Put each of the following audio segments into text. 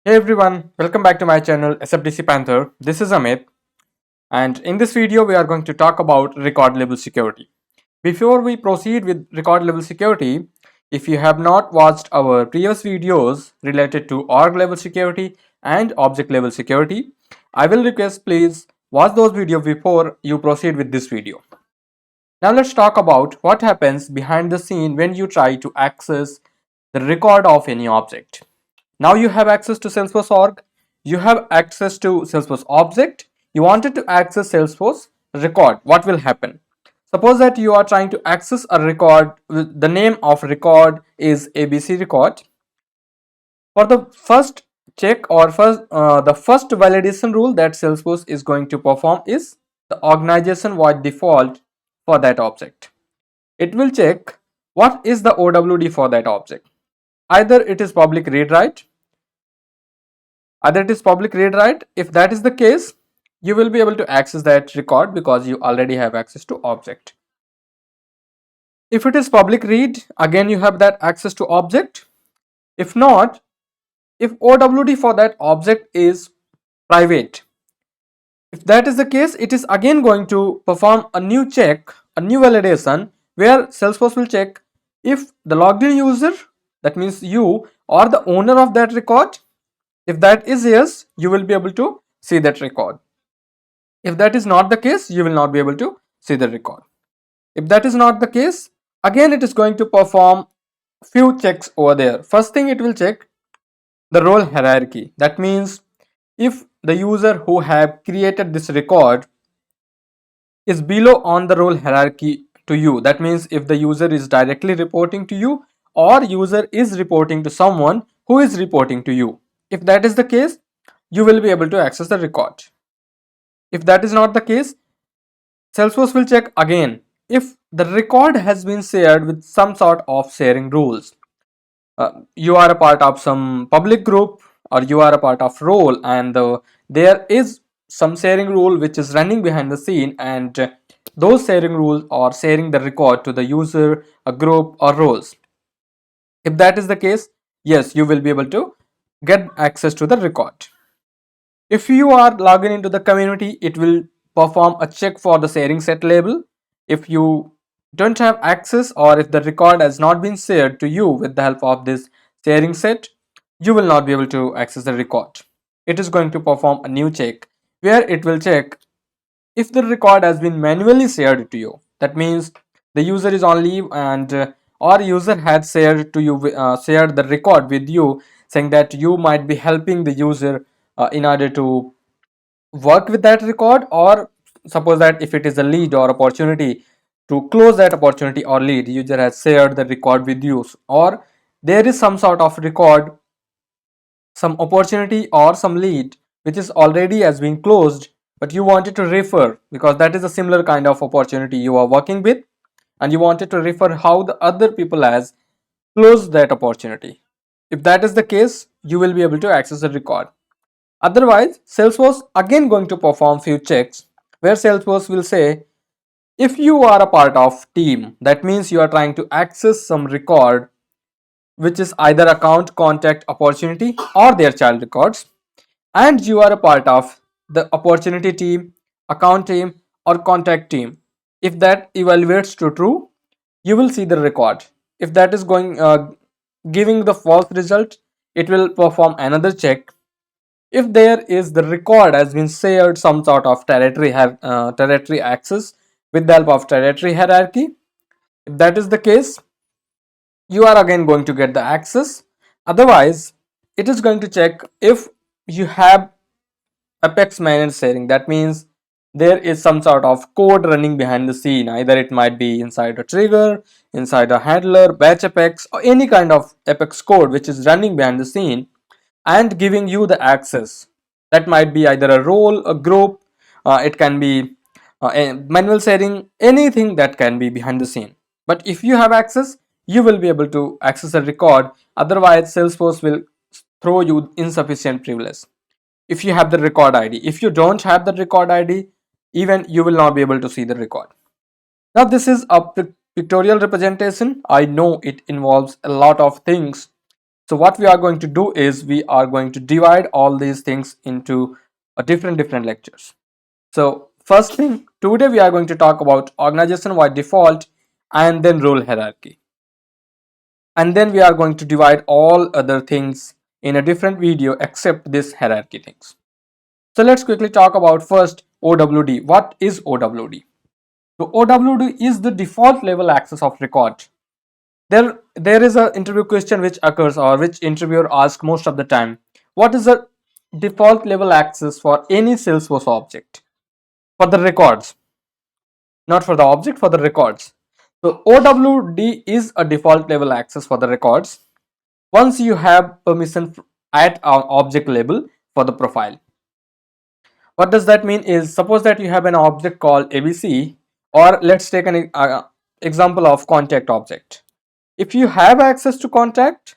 Hey everyone, welcome back to my channel SFDC Panther. This is Amit, and in this video we are going to talk about record level security. Before we proceed with record level security, if you have not watched our previous videos related to org level security and object level security, I will request please watch those videos before you proceed with this video. Now let's talk about what happens behind the scene when you try to access the record of any object. Now you have access to Salesforce org, you have access to Salesforce object, you wanted to access Salesforce record. What will happen? Suppose that you are trying to access a record, the name of record is ABC record. For the first check or the first validation rule that Salesforce is going to perform is the organization wide default for that object. It will check what is the OWD for that object. Either it is public read write, if that is the case, you will be able to access that record because you already have access to object. If it is public read, again you have that access to object. If not, if OWD for that object is private, if that is the case, it is again going to perform a new check, a new validation, where Salesforce will check if the logged in user, that means you, or the owner of that record. If that is yes, you will be able to see that record. If that is not the case, you will not be able to see the record. If that is not the case, again it is going to perform few checks over there. First thing, it will check the role hierarchy. That means if the user who have created this record is below on the role hierarchy to you, that means if the user is directly reporting to you or user is reporting to someone who is reporting to you. If that is the case, you will be able to access the record. If that is not the case, Salesforce will check again if the record has been shared with some sort of sharing rules. You are a part of some public group or you are a part of role, and there is some sharing rule which is running behind the scene, and those sharing rules are sharing the record to the user, a group, or roles. If that is the case, yes, you will be able to get access to the record. If you are logging into the community, it will perform a check for the sharing set label. If you don't have access or if the record has not been shared to you with the help of this sharing set, you will not be able to access the record. It is going to perform a new check where it will check if the record has been manually shared to you. That means the user is on leave, and or user had shared to you shared the record with you, saying that you might be helping the user in order to work with that record, or suppose that if it is a lead or opportunity, to close that opportunity or lead, user has shared the record with you, or there is some sort of record, some opportunity or some lead which is already has been closed, but you wanted to refer because that is a similar kind of opportunity you are working with, and you wanted to refer how the other people has closed that opportunity. If that is the case, you will be able to access the record. Otherwise, Salesforce again going to perform few checks where Salesforce will say if you are a part of team, that means you are trying to access some record which is either account, contact, opportunity, or their child records, and you are a part of the opportunity team, account team, or contact team. If that evaluates to true, you will see the record. If that is going giving the false result, it will perform another check. If there is the record has been shared some sort of territory access with the help of territory hierarchy, if that is the case, you are again going to get the access. Otherwise, it is going to check if you have apex managed sharing. That means there is some sort of code running behind the scene. Either it might be inside a trigger, inside a handler, batch apex, or any kind of apex code which is running behind the scene and giving you the access. That might be either a role, a group, it can be a manual sharing, anything that can be behind the scene. But if you have access, you will be able to access a record. Otherwise, Salesforce will throw you insufficient privilege if you have the record ID. If you don't have the record ID, even you will not be able to see the record. Now this is a pictorial representation. I know it involves a lot of things So what we are going to do is we are going to divide all these things into a different lectures. So first thing, today we are going to talk about organization by default and then role hierarchy. And then we are going to divide all other things in a different video except this hierarchy things. So let's quickly talk about first OWD. What is OWD? So OWD is the default level access of record. There is a interview question which occurs or which interviewer asks most of the time. What is the default level access for any Salesforce object? For the records, not for the object, for the records. So OWD is a default level access for the records once you have permission at an object level for the profile. What does that mean is, suppose that you have an object called ABC, or let's take an example of contact object. If you have access to contact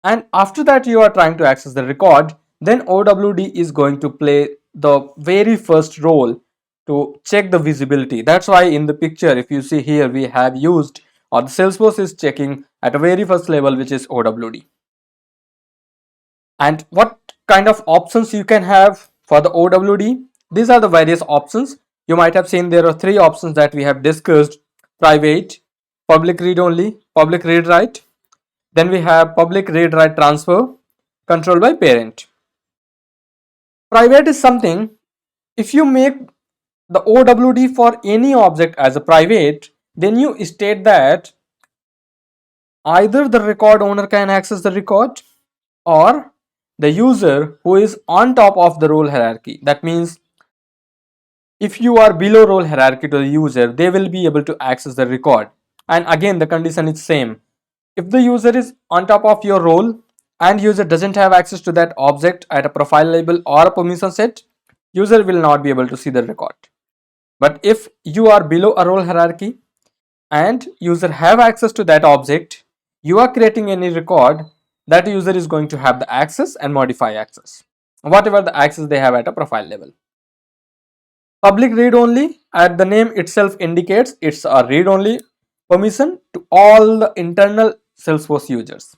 and after that you are trying to access the record, then OWD is going to play the very first role to check the visibility. That's why in the picture, if you see here, we have used, or the Salesforce is checking at a very first level, which is OWD. And what kind of options you can have for the OWD? These are the various options. You might have seen there are three options that we have discussed: private, public read only, public read write. Then we have public read write transfer, controlled by parent. Private is something, if you make the OWD for any object as a private, then you state that either the record owner can access the record or the user who is on top of the role hierarchy. That means if you are below role hierarchy to the user, they will be able to access the record. And again, the condition is same. If the user is on top of your role and user doesn't have access to that object at a profile label or a permission set, user will not be able to see the record. But if you are below a role hierarchy and user have access to that object, you are creating any record, that user is going to have the access and modify access, whatever the access they have at a profile level. Public read only, as the name itself indicates, it's a read only permission to all the internal Salesforce users.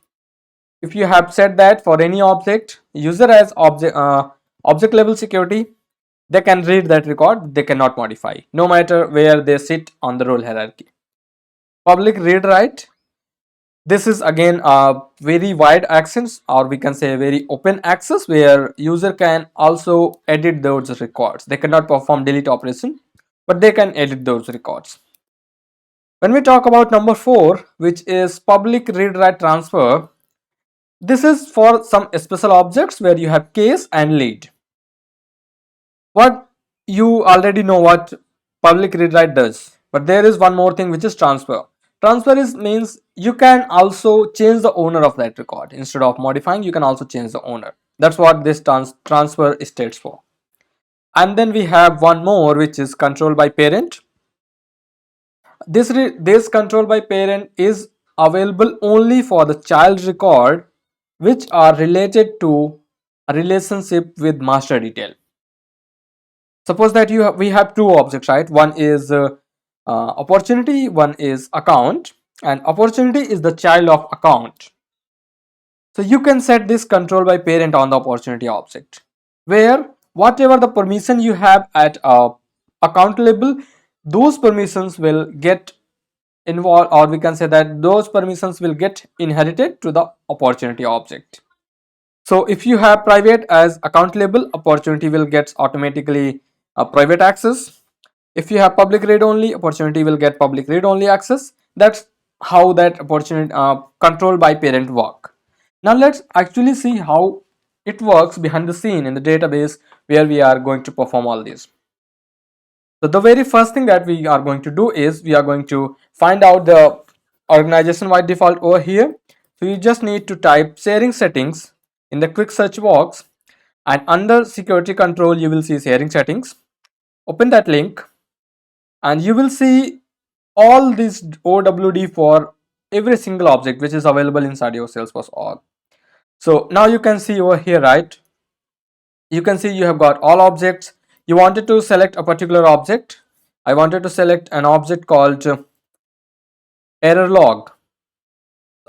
If you have said that for any object, user has object level security, they can read that record, they cannot modify, no matter where they sit on the role hierarchy. Public read write, this is again a very wide access, or we can say very open access, where user can also edit those records. They cannot perform delete operation, but they can edit those records. When we talk about number 4, which is public read write transfer, this is for some special objects where you have case and lead. What you already know what public read write does, but there is one more thing, which is transfer. Transfer is means you can also change the owner of that record. Instead of modifying, you can also change the owner. That's what this transfer states for. And then we have one more, which is control by parent. This control by parent is available only for the child record which are related to a relationship with master detail. Suppose that we have two objects, right? One is opportunity, one is account, and opportunity is the child of account. So you can set this control by parent on the opportunity object, where whatever the permission you have at account label, those permissions will get involved, or we can say that those permissions will get inherited to the opportunity object. So if you have private as account label, opportunity will get automatically a private access. If you have public read only, opportunity will get public read only access. That's how that opportunity control by parent work. Now let's actually see how it works behind the scene in the database where we are going to perform all these. So the very first thing that we are going to do is we are going to find out the organization by default over here. So you just need to type sharing settings in the quick search box, and under security control you will see sharing settings. Open that link and you will see all this OWD for every single object which is available inside your Salesforce org. So now you can see over here, right? You can see you have got all objects. You wanted to select a particular object. I wanted to select an object called error log.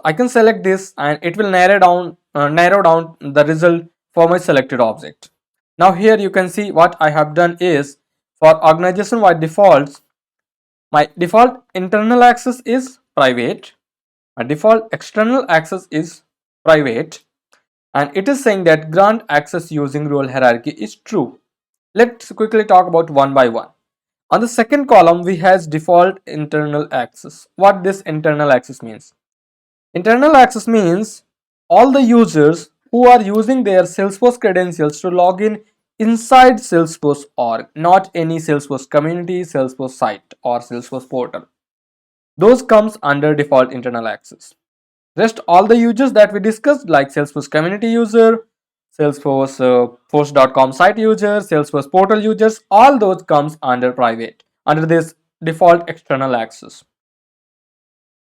I can select this and it will narrow down the result for my selected object. Now here you can see what I have done is, for organization wide defaults, my default internal access is private, my default external access is private, and it is saying that grant access using role hierarchy is true. Let's quickly talk about one by one. On the second column, we has default internal access. What this internal access means? Internal access means all the users who are using their Salesforce credentials to log in inside Salesforce org, not any Salesforce community, Salesforce site or Salesforce portal. Those comes under default internal access. Rest all the users that we discussed, like Salesforce community user, Salesforce force.com site users, Salesforce portal users, all those comes under private, under this default external access.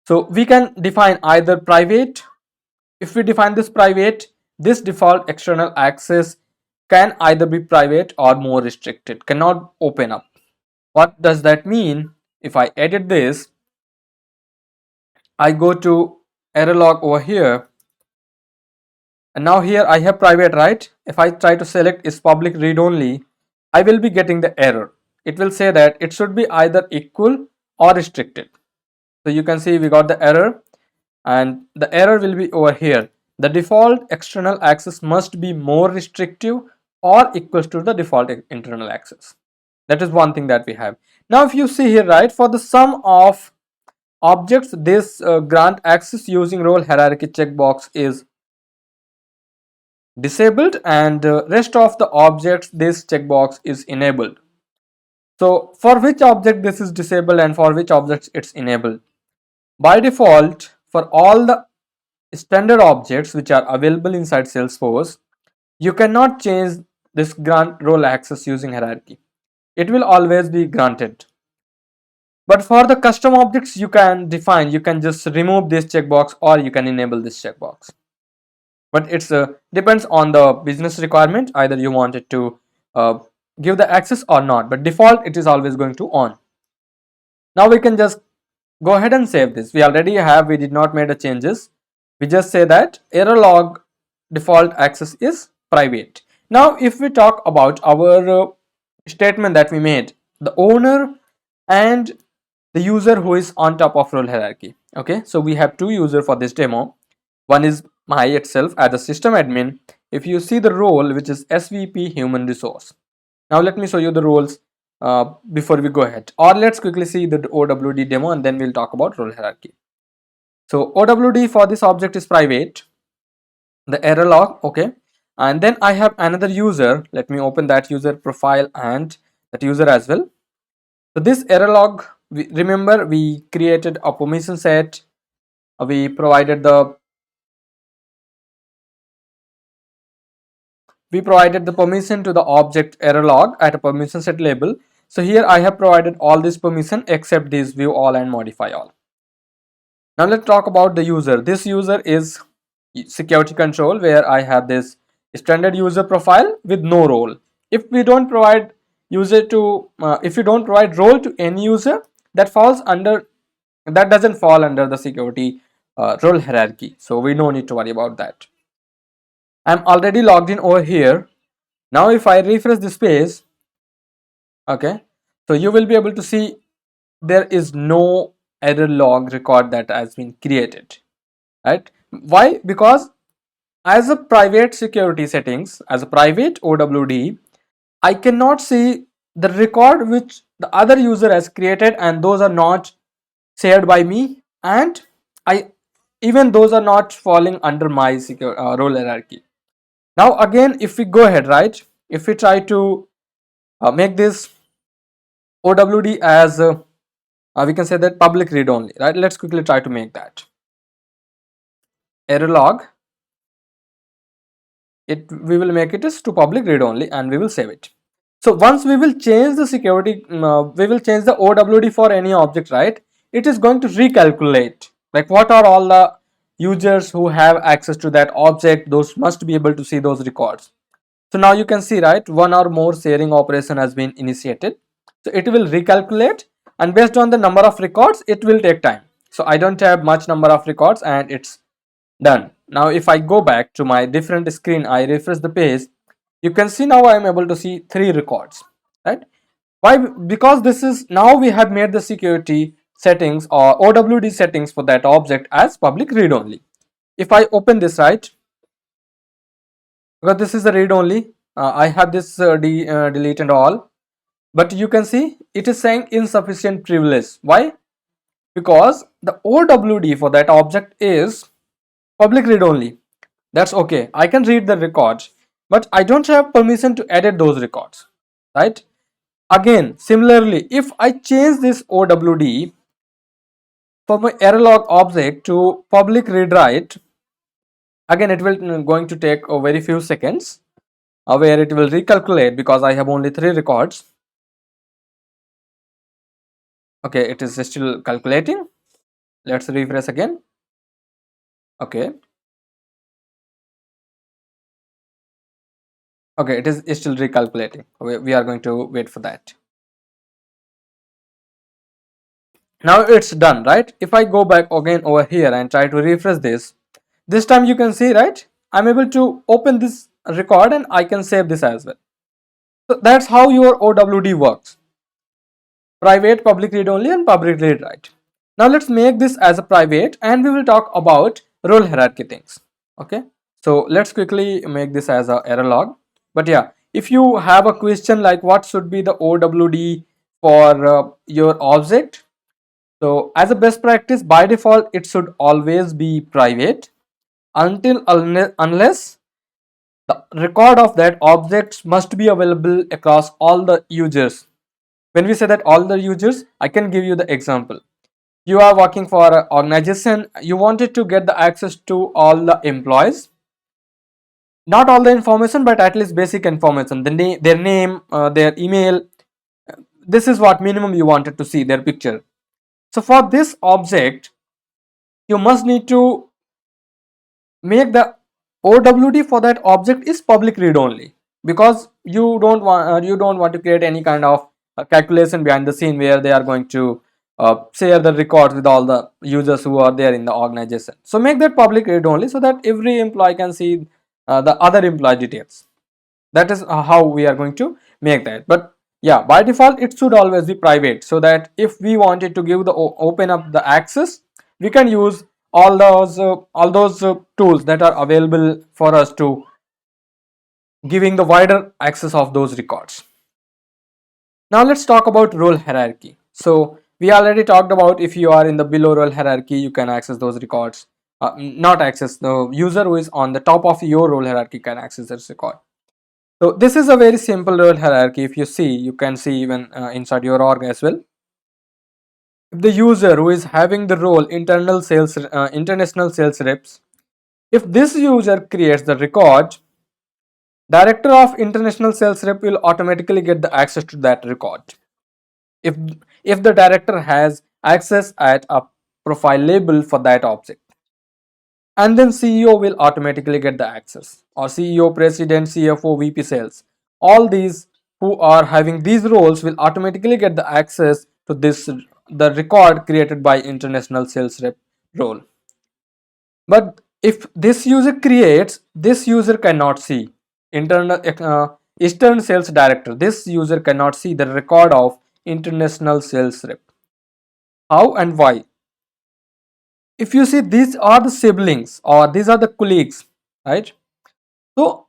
So we can define either private. If we define this private, this default external access can either be private or more restricted, cannot open up. What does that mean? If I edit this, I go to error log over here, and now here I have private, right? If I try to select is public read only, I will be getting the error. It will say that it should be either equal or restricted. So you can see we got the error, and the error will be over here. The default external access must be more restrictive or equals to the default internal access. That is one thing that we have. Now if you see here, right, for the sum of objects, this grant access using role hierarchy checkbox is disabled, and rest of the objects this checkbox is enabled. So for which object this is disabled and for which objects it's enabled? By default, for all the standard objects which are available inside Salesforce, you cannot change this grant role access using hierarchy. It will always be granted. But for the custom objects, you can define, you can just remove this checkbox or you can enable this checkbox. But it's depends on the business requirement, either you want it to give the access or not, but default it is always going to on. Now we can just go ahead and save this. We already have, we did not made a changes. We just say that error log default access is private. Now if we talk about our statement that we made, the owner and the user who is on top of role hierarchy. Okay, so we have two users for this demo. One is my itself as a system admin. If you see the role, which is SVP human resource. Now let me show you the roles before we go ahead, or let's quickly see the OWD demo and then we'll talk about role hierarchy. So OWD for this object is private, the error log. Okay, and then I have another user. Let me open that user profile and that user as well. So this error log, remember we created a permission set, we provided the permission to the object error log at a permission set label. So here I have provided all this permission except this view all and modify all. Now let's talk about the user. This user is security control, where I have this standard user profile with no role. If we don't provide user to if you don't provide role to any user, that doesn't fall under the security role hierarchy, so we no need to worry about that. I'm already logged in over here. Now if I refresh this page, okay, so you will be able to see there is no error log record that has been created, right? Why? Because as a private security settings, as a private OWD, I cannot see the record which the other user has created, and those are not shared by me, and I even those are not falling under my secure role hierarchy. Now again, if we go ahead, right, if we try to make this OWD as we can say that public read only, right? Let's quickly try to make that error log. We will make it as to public read only and we will save it. So once we will change the security, we will change the OWD for any object, right? It is going to recalculate like what are all the users who have access to that object. Those must be able to see those records. So now you can see, right, one or more sharing operation has been initiated. So it will recalculate, and based on the number of records, it will take time. So I don't have much number of records and it's done. Now if I go back to my different screen, I refresh the page, you can see now I am able to see 3 records, right? Why? Because this is, now we have made the security settings or OWD settings for that object as public read only. If I open this, right, because this is the read only, I have this delete and all, but you can see it is saying insufficient privilege. Why? Because the OWD for that object is public read only. That's okay, I can read the records, but I don't have permission to edit those records, right? Again, similarly, if I change this OWD for my error log object to public read write, again it will going to take a very few seconds, where it will recalculate because I have only 3 records. Okay, it is still calculating. Let's refresh again. Okay, okay, it is still recalculating. We are going to wait for that. Now it's done, right? If I go back again over here and try to refresh this time you can see, right, I'm able to open this record and I can save this as well. So that's how your OWD works: private, public read only, and public read write. Now let's make this as a private and we will talk about role hierarchy things. Okay, so let's quickly make this as a error log. But yeah, if you have a question like what should be the OWD for your object, so as a best practice, by default it should always be private unless the record of that object must be available across all the users. When we say that all the users, I can give you the example. You are working for an organization, you wanted to get the access to all the employees, not all the information but at least basic information, their name, their email. This is what minimum you wanted to see, their picture. So for this object you must need to make the OWD for that object is public read only, because you don't want to create any kind of calculation behind the scene where they are going to share the records with all the users who are there in the organization. So make that public read only so that every employee can see the other employee details. That is how we are going to make that. But yeah, by default it should always be private, so that if we wanted to give the open up the access, we can use all those tools that are available for us to giving the wider access of those records. Now let's talk about role hierarchy. So we already talked about if you are in the below role hierarchy, you can access those records. Not access, the user who is on the top of your role hierarchy can access this record. So this is a very simple role hierarchy. If you see, you can see even inside your org as well. If the user who is having the role international sales reps, if this user creates the record, director of international sales rep will automatically get the access to that record. If if the director has access at a profile label for that object, and then CEO will automatically get the access, or CEO, president, CFO, VP sales, all these who are having these roles will automatically get the access to this, the record created by international sales rep role. But if this user creates, this user cannot see internal eastern sales director, this user cannot see the record of international sales rep. How and why? If you see, these are the siblings or these are the colleagues, right? So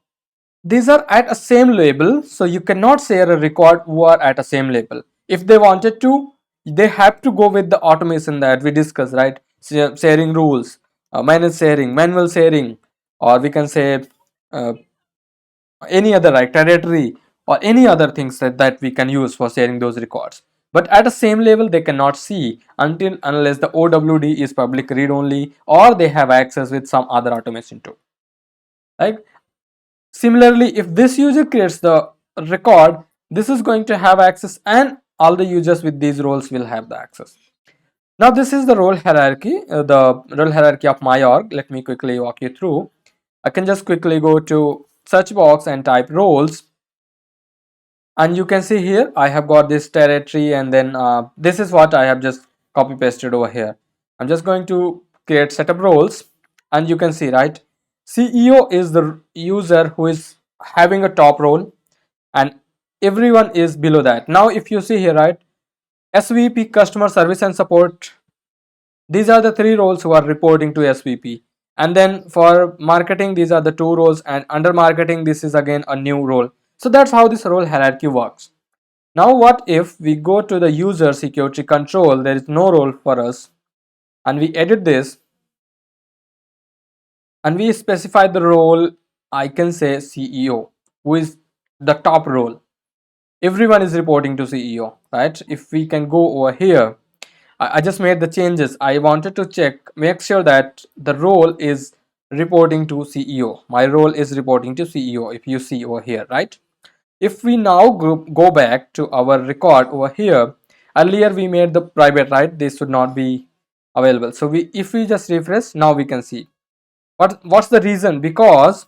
these are at a same label, so you cannot share a record who are at a same label. If they wanted to, they have to go with the automation that we discussed, right? Sharing rules, managed sharing, manual sharing, or we can say uh, any other, like territory or any other things that we can use for sharing those records. But at the same level they cannot see until unless the OWD is public read only or they have access with some other automation tool. Like similarly, if this user creates the record, this is going to have access and all the users with these roles will have the access. Now this is the role hierarchy, the role hierarchy of my org. Let me quickly walk you through. I can just quickly go to search box and type roles, and you can see here I have got this territory, and then this is what I have just copy pasted over here. I'm just going to create setup roles, and you can see, right, CEO is the user who is having a top role, and everyone is below that. Now if you see here, right, SVP, customer service and support, these are the three roles who are reporting to SVP. And then for marketing, these are the two roles, and under marketing, this is again a new role. So that's how this role hierarchy works. Now what if we go to the user security control, there is no role for us, and we edit this, and we specify the role, I can say CEO, who is the top role. Everyone is reporting to CEO, right? If we can go over here, I just made the changes. I wanted to make sure that the role is reporting to CEO. My role is reporting to CEO, if you see over here, right? If we now go back to our record over here, earlier we made the private, right? This should not be available. So if we just refresh, now we can see. What's the reason? Because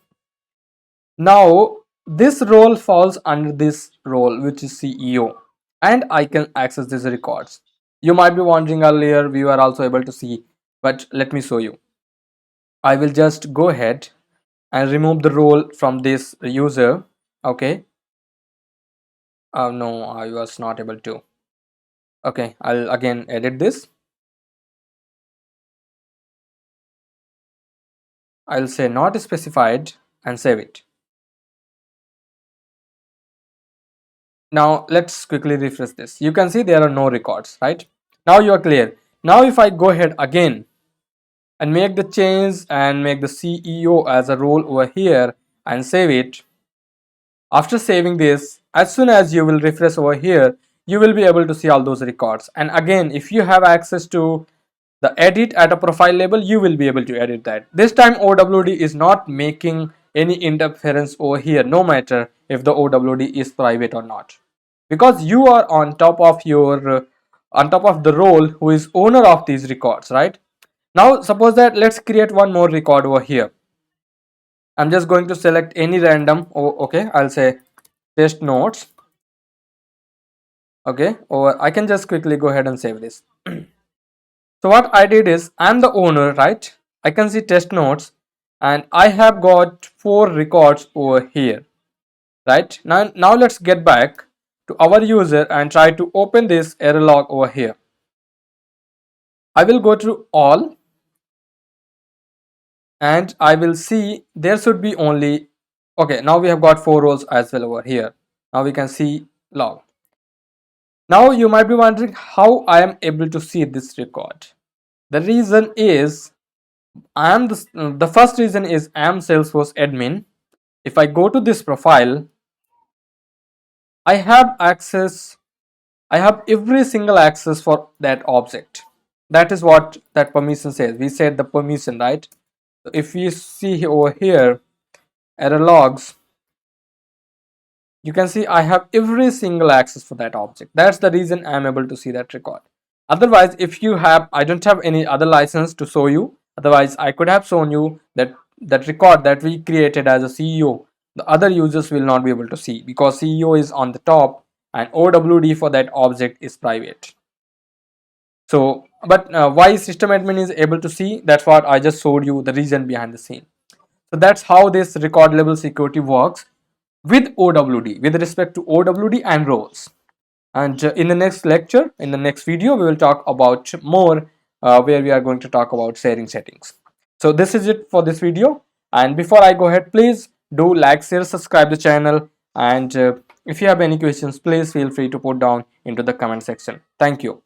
now this role falls under this role, which is CEO, and I can access these records. You might be wondering, earlier we were also able to see, but let me show you. I will just go ahead and remove the role from this user. Okay. No, I was not able to. Okay, I'll again edit this. I'll say not specified and save it. Now let's quickly refresh this. You can see there are no records, right? Now you are clear. Now if I go ahead again and make the change and make the CEO as a role over here and save it, after saving this, as soon as you will refresh over here, you will be able to see all those records. And again, if you have access to the edit at a profile level, you will be able to edit that. This time OWD is not making any interference over here, no matter if the OWD is private or not, because you are on top of your on top of the role who is owner of these records, right? Now suppose that let's create one more record over here. I'm just going to select any random. Oh, okay, I'll say test notes. Okay, or I can just quickly go ahead and save this. So what I did is, I'm the owner, right? I can see test notes, and I have got 4 records over here, right? Now let's get back to our user and try to open this error log over here. I will go to all, and I will see there should be only, okay, now we have got 4 rows as well over here. Now we can see log. Now you might be wondering how I am able to see this record. The reason is, the first reason is I am Salesforce admin. If I go to this profile, I have access, I have every single access for that object. That is what that permission says. We said the permission, right? So if we see over here error logs, you can see I have every single access for that object. That's the reason I am able to see that record. Otherwise, if you have, I don't have any other license to show you. Otherwise, I could have shown you that record that we created as a CEO. The other users will not be able to see because CEO is on the top and OWD for that object is private. So, but why system admin is able to see, that's what I just showed you, the reason behind the scene. So that's how this record level security works with OWD, with respect to OWD and roles. And in the next lecture, in the next video, we will talk about more where we are going to talk about sharing settings. So this is it for this video. And before I go ahead, please do like, share, subscribe the channel. And if you have any questions, please feel free to put down into the comment section. Thank you.